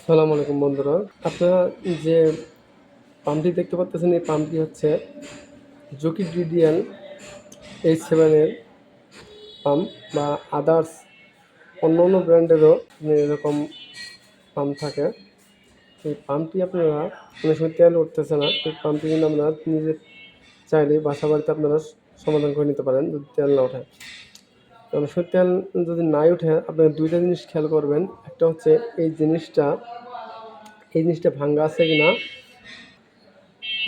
আসসালামু আলাইকুম বন্ধুরা। আপনারা যে পাম্পটি দেখতে পাচ্ছেন, এই পাম্পটি হচ্ছে জকি ডিডিএল H7 এর পাম্প বা আদার্স অন্য অন্য ব্র্যান্ডেরও এরকম পাম্প থাকে। এই পাম্পটি আপনারা অনেক সময় তেল উঠতেছে না, এই পাম্পটি কিন্তু আপনারা নিজে চাইলে বাসা বাড়িতে আপনারা সমাধান করে নিতে পারেন যদি তেল না ওঠে। অনেক সময় তেল যদি নাই ওঠে, আপনারা দুইটা জিনিস খেয়াল করবেন। একটা হচ্ছে এই জিনিসটা ভাঙ্গা আছে কিনা।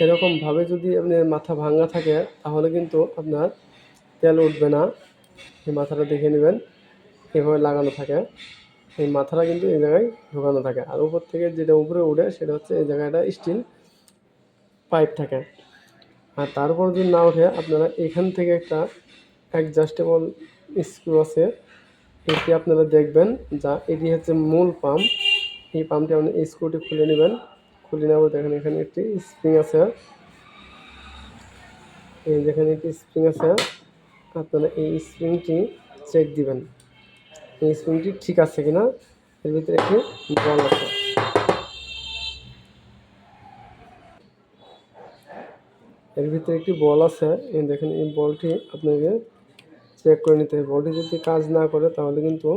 এরকমভাবে যদি আপনার মাথা ভাঙা থাকে তাহলে কিন্তু আপনার তেল উঠবে না। এই মাথাটা দেখে নেবেন, এভাবে লাগানো থাকে। এই মাথাটা কিন্তু এই জায়গায় ঢোকানো থাকে, আর উপর থেকে যেটা উপরে উঠে সেটা হচ্ছে এই জায়গাটা স্টিল পাইপ থাকে। আর তারপর যদি না ওঠে, আপনারা এখান থেকে একটা অ্যাডজাস্টেবল স্ক্রু আছে, এটি আপনারা দেখবেন। এটি হচ্ছে মূল পাম্প। এই পাম্পটি আপনি এই স্ক্রুটি খুলে নেবেন। খুলে নেওয়ার দেখেন এখানে একটি স্প্রিং আছে। এই যেখানে একটি স্প্রিং আছে, আপনারা এই স্প্রিংটি চেক দিবেন, এই স্প্রিংটি ঠিক আছে কিনা। এর ভিতরে একটি বল আছে, এই দেখেন এই বলটি আপনাকে চেক করে নিতে হবে। বলটি যদি কাজ না করে তাহলে কিন্তু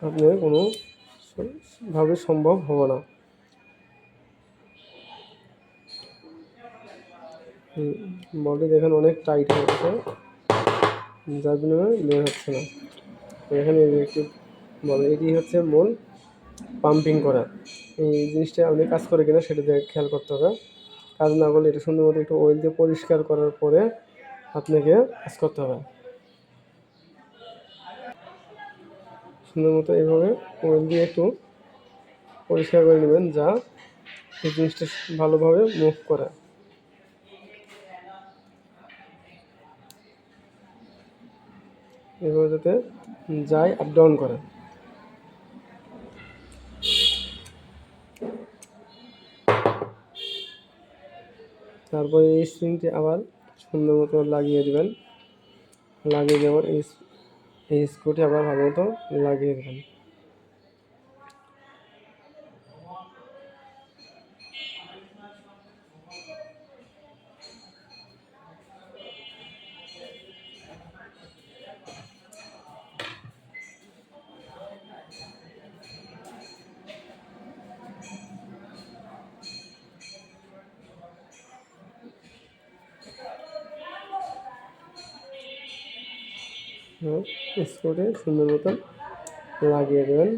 আপনার কোনোভাবে সম্ভব হবে না। বলটি দেখেন অনেক টাইট হয়ে গেছে, যার বিনিময়ে বের হচ্ছে না। এখানে একটু বল, এটি হচ্ছে মূল পাম্পিং করা। এই জিনিসটা আপনি কাজ করে কিনা সেটা খেয়াল করতে হবে। কাজ না করলে এটা সুন্দর মতো একটু অয়েল দিয়ে পরিষ্কার করার পরে আপনাকে কাজ করতে হবে। সুন্দর মতো এইভাবে অয়েল দিয়ে একটু পরিষ্কার করে নেবেন, যা এই জিনিসটা ভালোভাবে মুভ করে। এভাবে যাতে যায়, আপ ডাউন করে। তারপরে এই স্প্রিংটি আবার সুন্দর মতো লাগিয়ে দেবেন। লাগিয়ে দেওয়ার এই স্ক্রুটি আবার ভালো মতো লাগিয়ে দেবেন। স্ক্রুটি সুন্দর মতো লাগিয়ে দেবেন।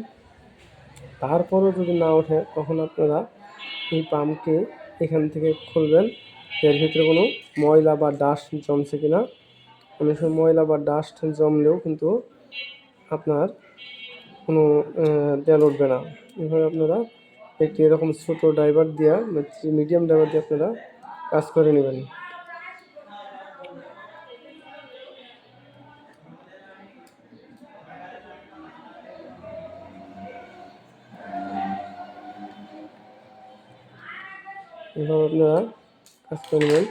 তারপরও যদি না ওঠে, তখন আপনারা এই পাম্পটি এখান থেকে খুলবেন। এর ভিতরে কোনো ময়লা বা ডাস্ট জমছে কিনা। অনেক সময় ময়লা বা ডাস্ট জমলেও কিন্তু আপনার কোনো তেল উঠবে না। এভাবে আপনারা একটি এরকম ছোটো ড্রাইভার দিয়ে, মিডিয়াম ড্রাইভার দিয়ে আপনারা কাজ করে নেবেন। এভাবে আপনারা কাজ করে নেবেন।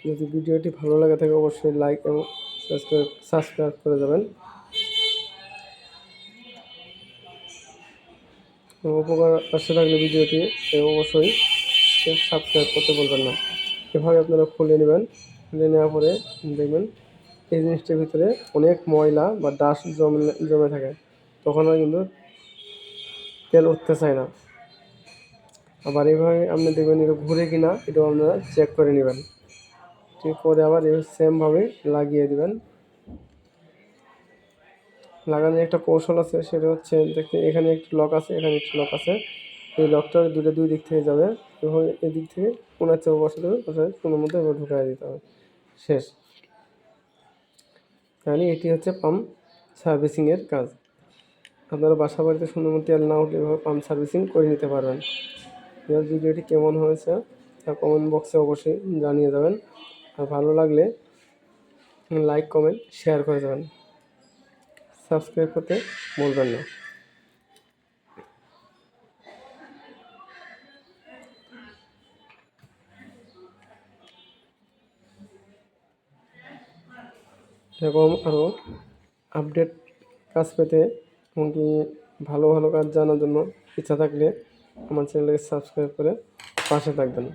যদি ভিডিওটি ভালো লাগে থাকে অবশ্যই লাইক এবং সাবস্ক্রাইব করে যাবেন। উপকার আসতে থাকলে ভিডিওটি অবশ্যই সাবস্ক্রাইব করতে বলবেন না। এভাবে আপনারা খুলে নেবেন। খুলে নেওয়ার পরে দেখবেন এই জিনিসটার ভিতরে অনেক ময়লা বা ডাস্ট জমে থাকে, তখন আর কিন্তু তেল উঠতে চায় না। আবার এইভাবে আপনি দেখবেন এটা ঘুরে কিনা, এটাও আপনারা চেক করে নেবেন। ঠিক করে আবার এই সেমভাবে লাগিয়ে দেবেন। লাগানোর একটা কৌশল আছে, সেটা হচ্ছে দেখতে এখানে একটি লক আছে, এখানে একটি লক আছে। এই লকটা দুই দিক থেকে যাবে, এবং এদিক থেকে কোনার চেপে বসাতে হবে, বসায় কোনো মতো এবার ঢুকাই দিতে হবে। শেষ। তাহলে এটি হচ্ছে পাম্প সার্ভিসিংয়ের কাজ। আপনারা বাসা বাড়িতে সুন্দর মতো তেল না উঠলে এভাবে পাম্প সার্ভিসিং করে নিতে পারবেন। এবার ভিডিওটি কেমন হয়েছে তা কমেন্ট বক্সে অবশ্যই জানিয়ে যাবেন। আর ভালো লাগলে লাইক কমেন্ট শেয়ার করে যাবেন। সাবস্ক্রাইব করতে ভুলবেন না। এরকম আরও আপডেট কাজ পেতে, এমনকি ভালো ভালো কাজ জানার জন্য ইচ্ছা থাকলে আমার চ্যানেলকে সাবস্ক্রাইব করে পাশে থাকবেন।